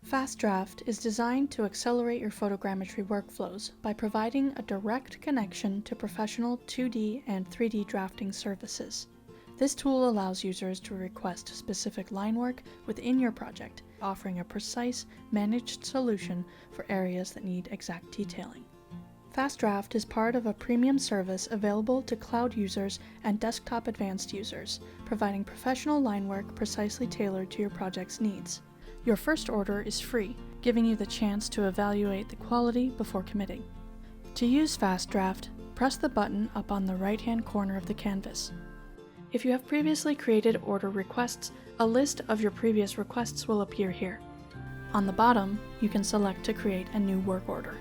FastDraft is designed to accelerate your photogrammetry workflows by providing a direct connection to professional 2D and 3D drafting services. This tool allows users to request specific line work within your project, offering a precise, managed solution for areas that need exact detailing. FastDraft is part of a premium service available to cloud users and desktop advanced users, providing professional line work precisely tailored to your project's needs. Your first order is free, giving you the chance to evaluate the quality before committing. To use FastDraft, press the button up on the right-hand corner of the canvas. If you have previously created order requests, a list of your previous requests will appear here. On the bottom, you can select to create a new work order.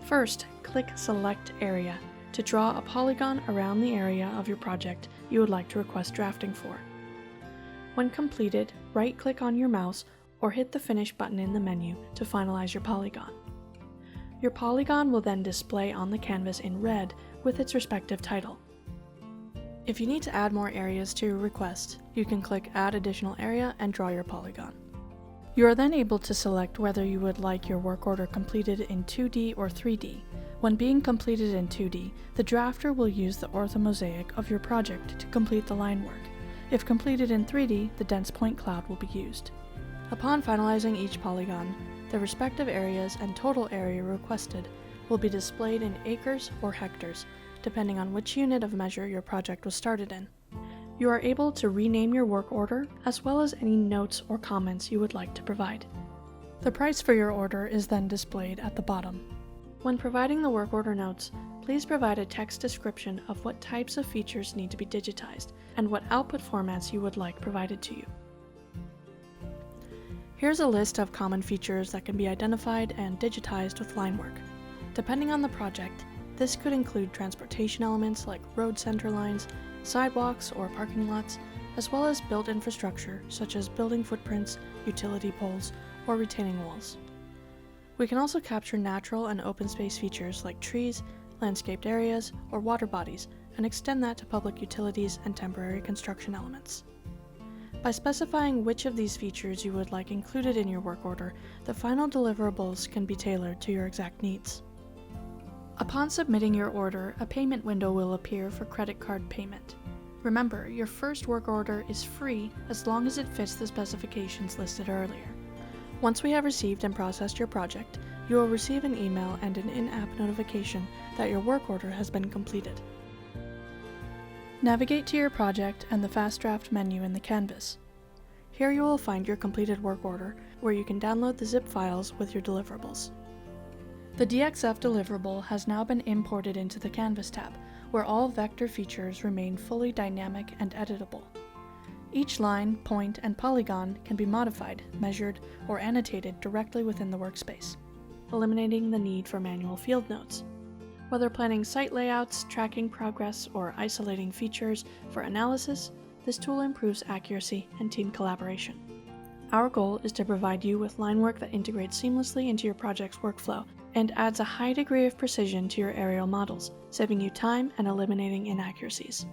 First, click Select Area to draw a polygon around the area of your project you would like to request drafting for. When completed, right-click on your mouse or hit the Finish button in the menu to finalize your polygon. Your polygon will then display on the canvas in red with its respective title. If you need to add more areas to your request, you can click Add Additional Area and draw your polygon. You are then able to select whether you would like your work order completed in 2D or 3D. When being completed in 2D, the drafter will use the orthomosaic of your project to complete the line work. If completed in 3D, the dense point cloud will be used. Upon finalizing each polygon, the respective areas and total area requested will be displayed in acres or hectares, depending on which unit of measure your project was started in. You are able to rename your work order, as well as any notes or comments you would like to provide. The price for your order is then displayed at the bottom. When providing the work order notes, please provide a text description of what types of features need to be digitized and what output formats you would like provided to you. Here's a list of common features that can be identified and digitized with line work. Depending on the project, this could include transportation elements like road center lines, sidewalks or parking lots, as well as built infrastructure such as building footprints, utility poles, or retaining walls. We can also capture natural and open space features like trees, landscaped areas, or water bodies, and extend that to public utilities and temporary construction elements. By specifying which of these features you would like included in your work order, the final deliverables can be tailored to your exact needs. Upon submitting your order, a payment window will appear for credit card payment. Remember, your first work order is free as long as it fits the specifications listed earlier. Once we have received and processed your project, you will receive an email and an in-app notification that your work order has been completed. Navigate to your project and the FastDraft menu in the canvas. Here you will find your completed work order, where you can download the zip files with your deliverables. The DXF deliverable has now been imported into the Canvas tab, where all vector features remain fully dynamic and editable. Each line, point, and polygon can be modified, measured, or annotated directly within the workspace, eliminating the need for manual field notes. Whether planning site layouts, tracking progress, or isolating features for analysis, this tool improves accuracy and team collaboration. Our goal is to provide you with line work that integrates seamlessly into your project's workflow and adds a high degree of precision to your aerial models, saving you time and eliminating inaccuracies.